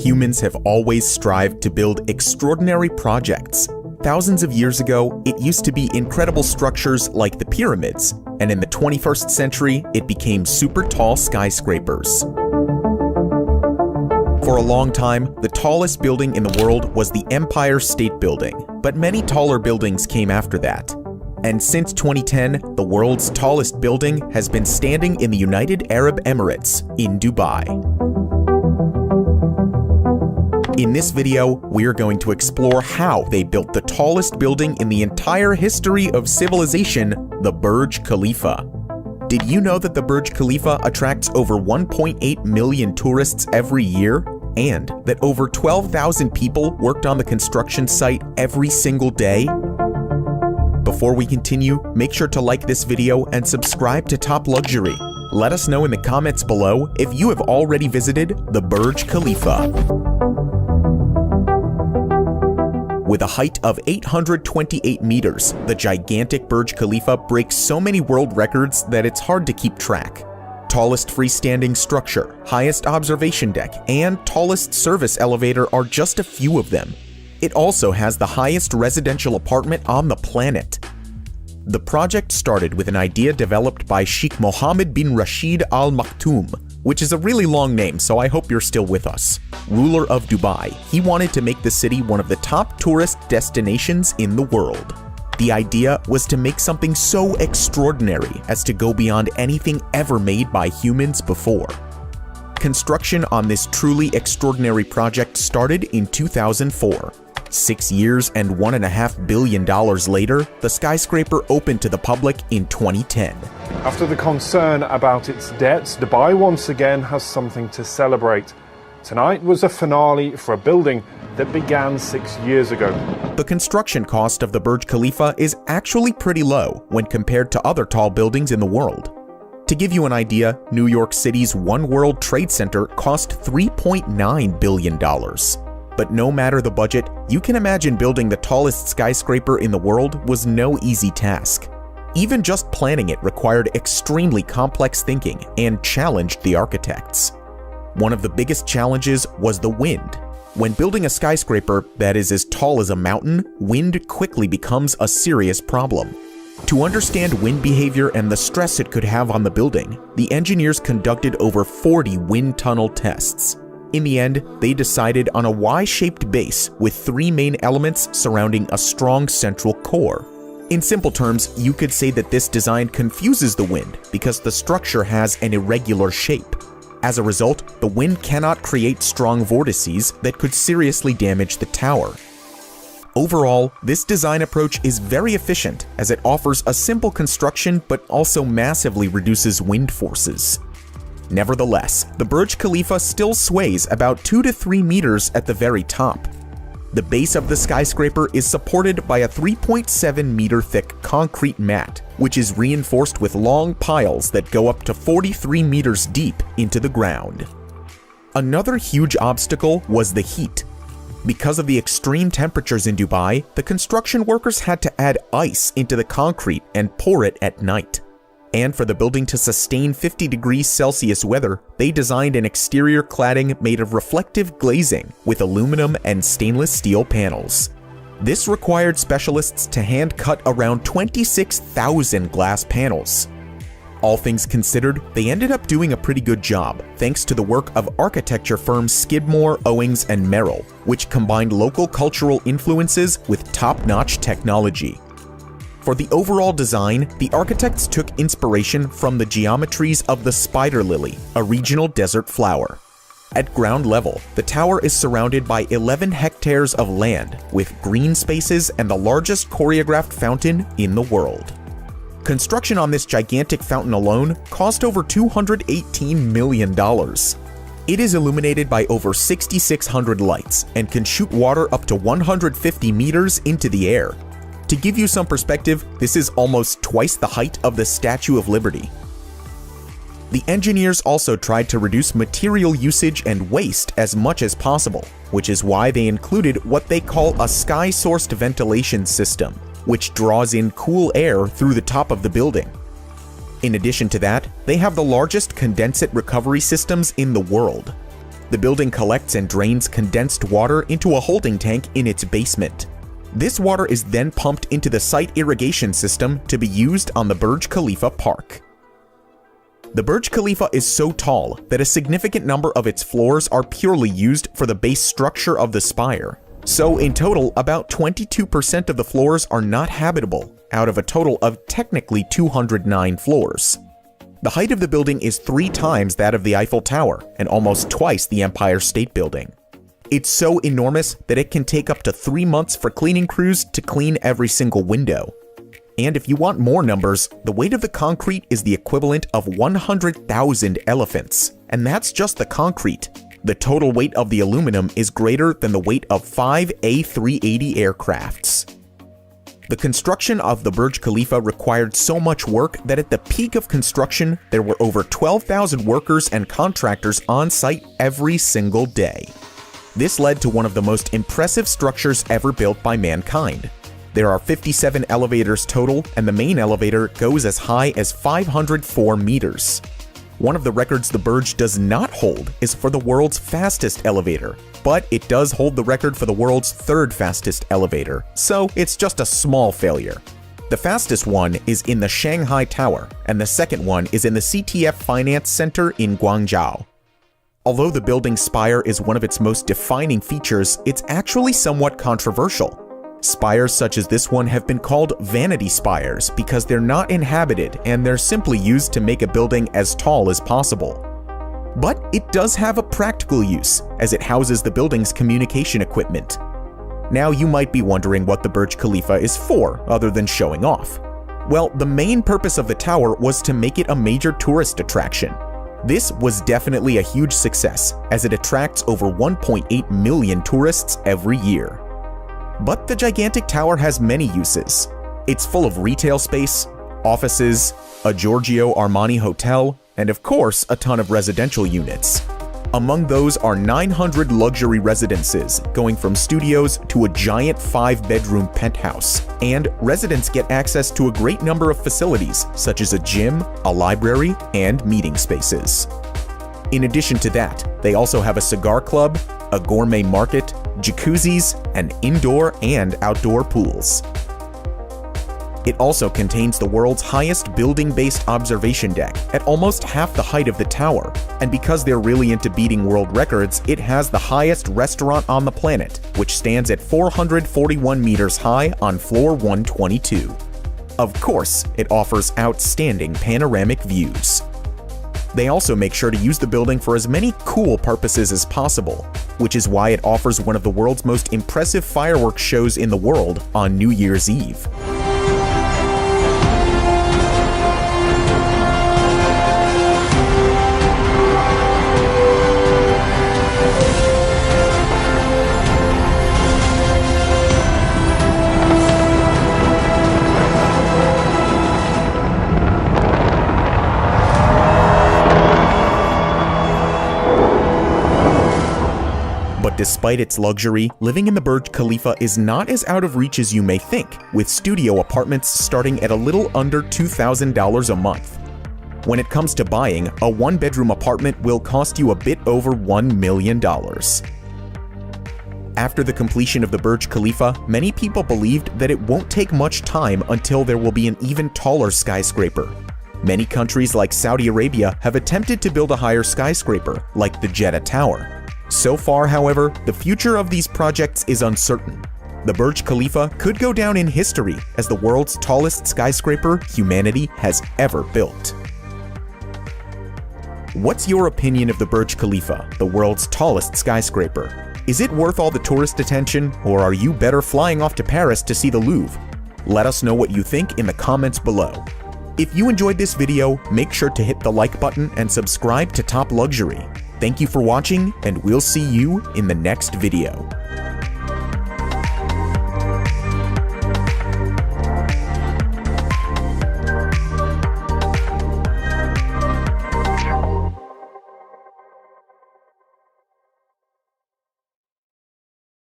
Humans have always strived to build extraordinary projects. Thousands of years ago, it used to be incredible structures like the pyramids, and in the 21st century, it became super tall skyscrapers. For a long time, the tallest building in the world was the Empire State Building, but many taller buildings came after that. And since 2010, the world's tallest building has been standing in the United Arab Emirates in Dubai. In this video, we're going to explore how they built the tallest building in the entire history of civilization, the Burj Khalifa. Did you know that the Burj Khalifa attracts over 1.8 million tourists every year? And that over 12,000 people worked on the construction site every single day? Before we continue, make sure to like this video and subscribe to Top Luxury. Let us know in the comments below if you have already visited the Burj Khalifa. With a height of 828 meters, the gigantic Burj Khalifa breaks so many world records that it's hard to keep track. Tallest freestanding structure, highest observation deck, and tallest service elevator are just a few of them. It also has the highest residential apartment on the planet. The project started with an idea developed by Sheikh Mohammed bin Rashid Al Maktoum, which is a really long name, so I hope you're still with us. Ruler of Dubai, he wanted to make the city one of the top tourist destinations in the world. The idea was to make something so extraordinary as to go beyond anything ever made by humans before. Construction on this truly extraordinary project started in 2004. 6 years and $1.5 billion later, the skyscraper opened to the public in 2010. After the concern about its debts, Dubai once again has something to celebrate. Tonight was a finale for a building that began 6 years ago. The construction cost of the Burj Khalifa is actually pretty low when compared to other tall buildings in the world. To give you an idea, New York City's One World Trade Center cost $3.9 billion. But no matter the budget, you can imagine building the tallest skyscraper in the world was no easy task. Even just planning it required extremely complex thinking and challenged the architects. One of the biggest challenges was the wind. When building a skyscraper that is as tall as a mountain, wind quickly becomes a serious problem. To understand wind behavior and the stress it could have on the building, the engineers conducted over 40 wind tunnel tests. In the end, they decided on a Y-shaped base with 3 main elements surrounding a strong central core. In simple terms, you could say that this design confuses the wind because the structure has an irregular shape. As a result, the wind cannot create strong vortices that could seriously damage the tower. Overall, this design approach is very efficient as it offers a simple construction but also massively reduces wind forces. Nevertheless, the Burj Khalifa still sways about 2 to 3 meters at the very top. The base of the skyscraper is supported by a 3.7 meter thick concrete mat, which is reinforced with long piles that go up to 43 meters deep into the ground. Another huge obstacle was the heat. Because of the extreme temperatures in Dubai, the construction workers had to add ice into the concrete and pour it at night. And for the building to sustain 50 degrees Celsius weather, they designed an exterior cladding made of reflective glazing with aluminum and stainless steel panels. This required specialists to hand cut around 26,000 glass panels. All things considered, they ended up doing a pretty good job, thanks to the work of architecture firms Skidmore, Owings, and Merrill, which combined local cultural influences with top-notch technology. For the overall design, the architects took inspiration from the geometries of the spider lily, a regional desert flower. At ground level, the tower is surrounded by 11 hectares of land, with green spaces and the largest choreographed fountain in the world. Construction on this gigantic fountain alone cost over $218 million. It is illuminated by over 6,600 lights and can shoot water up to 150 meters into the air. To give you some perspective, this is almost twice the height of the Statue of Liberty. The engineers also tried to reduce material usage and waste as much as possible, which is why they included what they call a sky-sourced ventilation system, which draws in cool air through the top of the building. In addition to that, they have the largest condensate recovery systems in the world. The building collects and drains condensed water into a holding tank in its basement. This water is then pumped into the site irrigation system to be used on the Burj Khalifa Park. The Burj Khalifa is so tall that a significant number of its floors are purely used for the base structure of the spire. So in total, about 22% of the floors are not habitable, out of a total of technically 209 floors. The height of the building is 3 times that of the Eiffel Tower and almost twice the Empire State Building. It's so enormous that it can take up to 3 months for cleaning crews to clean every single window. And if you want more numbers, the weight of the concrete is the equivalent of 100,000 elephants. And that's just the concrete. The total weight of the aluminum is greater than the weight of 5 A380 aircrafts. The construction of the Burj Khalifa required so much work that at the peak of construction, there were over 12,000 workers and contractors on site every single day. This led to one of the most impressive structures ever built by mankind. There are 57 elevators total, and the main elevator goes as high as 504 meters. One of the records the Burj does not hold is for the world's fastest elevator, but it does hold the record for the world's 3rd fastest elevator, so it's just a small failure. The fastest one is in the Shanghai Tower, and the second one is in the CTF Finance Center in Guangzhou. Although the building's spire is one of its most defining features, it's actually somewhat controversial. Spires such as this one have been called vanity spires because they're not inhabited and they're simply used to make a building as tall as possible. But it does have a practical use, as it houses the building's communication equipment. Now you might be wondering what the Burj Khalifa is for, other than showing off. Well, the main purpose of the tower was to make it a major tourist attraction. This was definitely a huge success, as it attracts over 1.8 million tourists every year. But the gigantic tower has many uses. It's full of retail space, offices, a Giorgio Armani hotel, and of course, a ton of residential units. Among those are 900 luxury residences, going from studios to a giant 5-bedroom penthouse. And residents get access to a great number of facilities, such as a gym, a library, and meeting spaces. In addition to that, they also have a cigar club, a gourmet market, jacuzzis, and indoor and outdoor pools. It also contains the world's highest building-based observation deck at almost half the height of the tower, and because they're really into beating world records, it has the highest restaurant on the planet, which stands at 441 meters high on floor 122. Of course, it offers outstanding panoramic views. They also make sure to use the building for as many cool purposes as possible, which is why it offers one of the world's most impressive fireworks shows in the world on New Year's Eve. Despite its luxury, living in the Burj Khalifa is not as out of reach as you may think, with studio apartments starting at a little under $2,000 a month. When it comes to buying, a 1-bedroom apartment will cost you a bit over $1 million. After the completion of the Burj Khalifa, many people believed that it won't take much time until there will be an even taller skyscraper. Many countries like Saudi Arabia have attempted to build a higher skyscraper, like the Jeddah Tower. So far, however, the future of these projects is uncertain. The Burj Khalifa could go down in history as the world's tallest skyscraper humanity has ever built. What's your opinion of the Burj Khalifa, the world's tallest skyscraper? Is it worth all the tourist attention, or are you better flying off to Paris to see the Louvre? Let us know what you think in the comments below. If you enjoyed this video, make sure to hit the like button and subscribe to Top Luxury. Thank you for watching, and we'll see you in the next video.